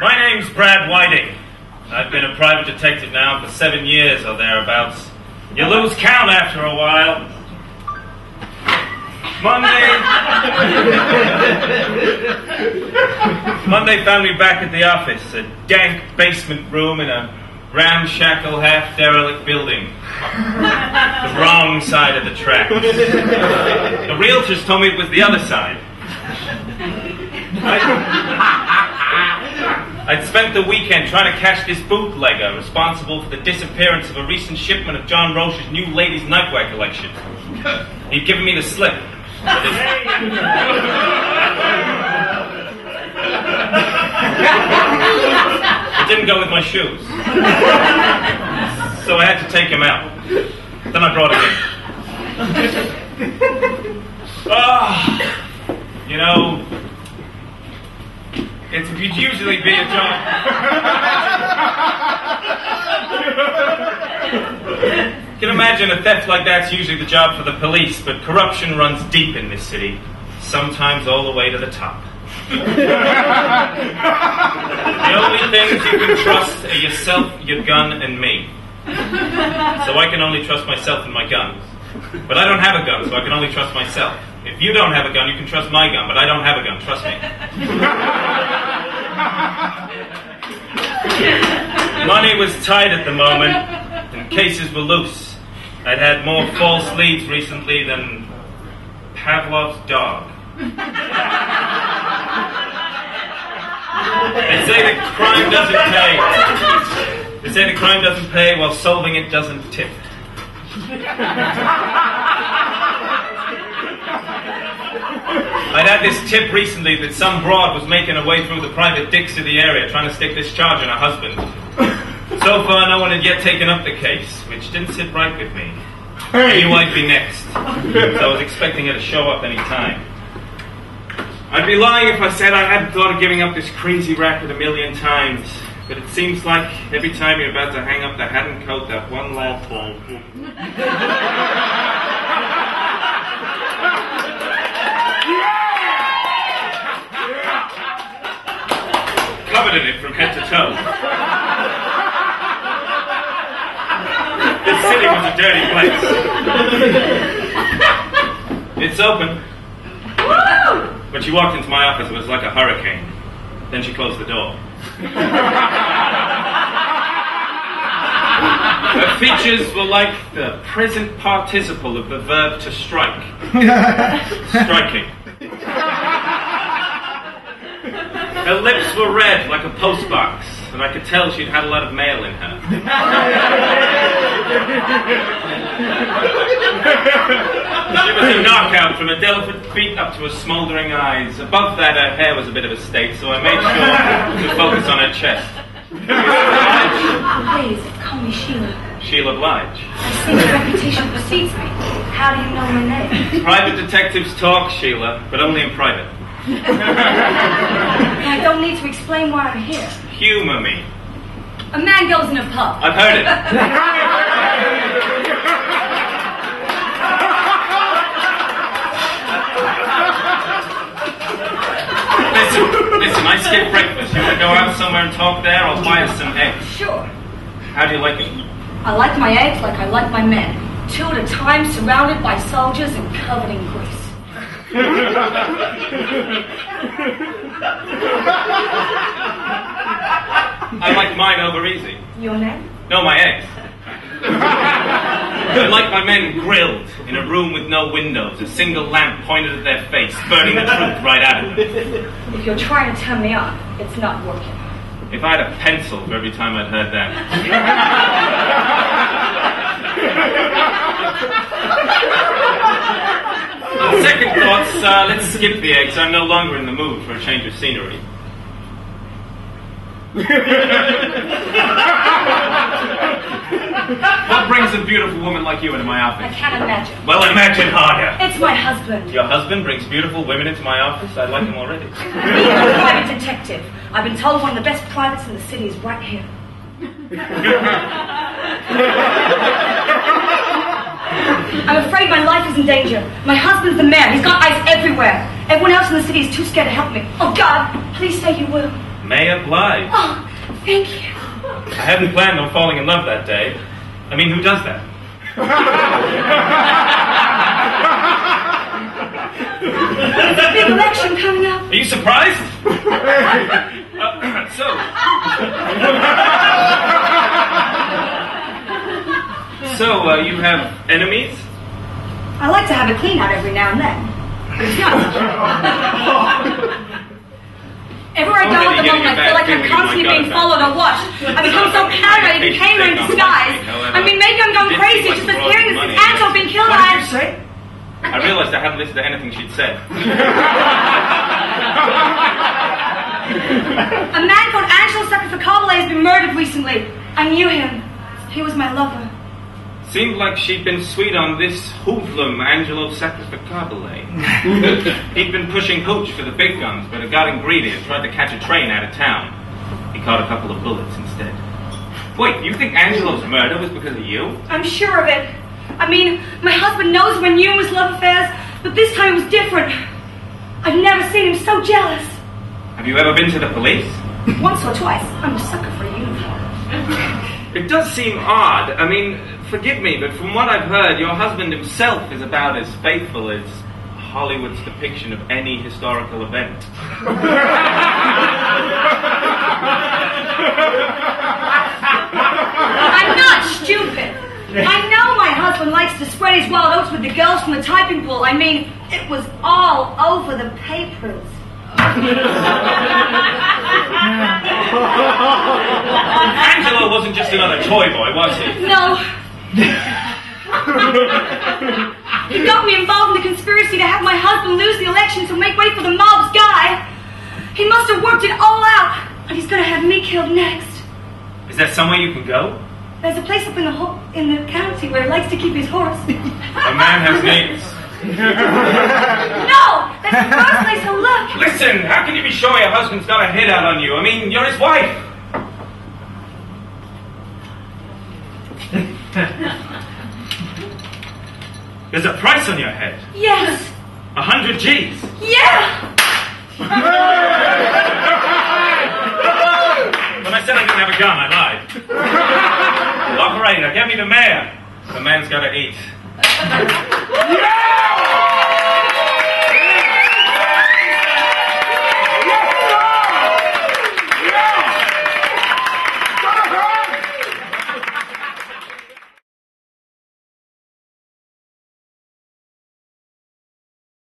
My name's Brad Whiting. I've been a private detective now for 7 years or thereabouts. You lose count after a while. Monday found me back at the office, a dank basement room in a ramshackle, half-derelict building. The wrong side of the track. The realtors told me it was the other side. I'd spent the weekend trying to catch this bootlegger responsible for the disappearance of a recent shipment of John Roche's new ladies' nightwear collection. He'd given me the slip. It didn't go with my shoes. So I had to take him out. Then I brought him in. You know, it would usually be a job. You can imagine a theft like that's usually the job for the police, but corruption runs deep in this city, sometimes all the way to the top. The only things you can trust are yourself, your gun, and me. So I can only trust myself and my guns. But I don't have a gun, so I can only trust myself. If you don't have a gun, you can trust my gun, but I don't have a gun, trust me. Money was tight at the moment, and cases were loose. I'd had more false leads recently than Pavlov's dog. They say that crime doesn't pay. They say that crime doesn't pay while solving it doesn't tip. I'd had this tip recently that some broad was making her way through the private dicks of the area trying to stick this charge on her husband. So far, no one had yet taken up the case, which didn't sit right with me. I knew I'd be next, so I was expecting her to show up any time. I'd be lying if I said I hadn't thought of giving up this crazy racket 1,000,000 times, but it seems like every time you're about to hang up the hat and coat, that one last time. Covered in it from head to toe. This city was a dirty place. It's open. When she walked into my office, it was like a hurricane. Then she closed the door. Her features were like the present participle of the verb to strike. Striking. Her lips were red like a postbox, and I could tell she'd had a lot of mail in her. She was a knockout from a delicate feet up to her smouldering eyes. Above that, her hair was a bit of a state, so I made sure to focus on her chest. Please, call me Sheila. Sheila Blige. I see the reputation precedes me. How do you know my name? Private detectives talk, Sheila, but only in private. I don't need to explain why I'm here. Humor me. A man goes in a pub. I've heard it. Listen, I skipped breakfast. You want to go out somewhere and talk there? I'll buy us some eggs. Sure. How do you like it? I like my eggs like I like my men. 2 at a time, surrounded by soldiers and covered in grease. I like mine over easy. Your name? No, my eggs. I like my men grilled in a room with no windows, a single lamp pointed at their face, burning the truth right out of them. If you're trying to turn me on, it's not working. If I had a pencil for every time I'd heard that. On second thoughts, let's skip the eggs. I'm no longer in the mood for a change of scenery. What brings a beautiful woman like you into my office? I can't imagine. Well, imagine harder. It's my husband. Your husband brings beautiful women into my office? I like him already. Being a private detective, I've been told one of the best privates in the city is right here. is in danger. My husband's the mayor. He's got eyes everywhere. Everyone else in the city is too scared to help me. Oh, God, please say you will. Mayor Blythe. Oh, thank you. I hadn't planned on falling in love that day. I mean, who does that? There's a big election coming up. Are you surprised? So, you have enemies? I like to have a clean out every now and then. It's not. Everywhere I go at the moment, I feel like I'm constantly being followed or watched. I become so paranoid, I became in disguise. I mean, maybe I'm going crazy just as hearing this Angel being killed. What did you say? I realized I hadn't listened to anything she'd said. A man called Angelo Sacrificabile has been murdered recently. I knew him. He was my lover. Seemed like she'd been sweet on this hoodlum, Angelo Sacrificabile. He'd been pushing hooch for the big guns, but had gotten greedy and tried to catch a train out of town. He caught a couple of bullets instead. Wait, you think Angelo's murder was because of you? I'm sure of it. I mean, my husband knows we're numerous love affairs, but this time it was different. I've never seen him so jealous. Have you ever been to the police? Once or twice. I'm a sucker for a uniform. It does seem odd. I mean, forgive me, but from what I've heard, your husband himself is about as faithful as Hollywood's depiction of any historical event. I'm not stupid. I know my husband likes to spread his wild oats with the girls from the typing pool. I mean, it was all over the papers. Angelo wasn't just another toy boy, was he? No. He got me involved in the conspiracy to have my husband lose the election to make way for the mob's guy. He must have worked it all out, and he's gonna have me killed next. Is there somewhere you can go? There's a place up in the county where he likes to keep his horse. A man has needs. No! That's the first place he'll look. Listen, how can you be sure your husband's got a hit out on you? I mean, you're his wife. There's a price on your head. Yes. 100 G's. Yeah! When I said I didn't have a gun, I lied. Operator, get me the mayor. The man's gotta eat. Yeah!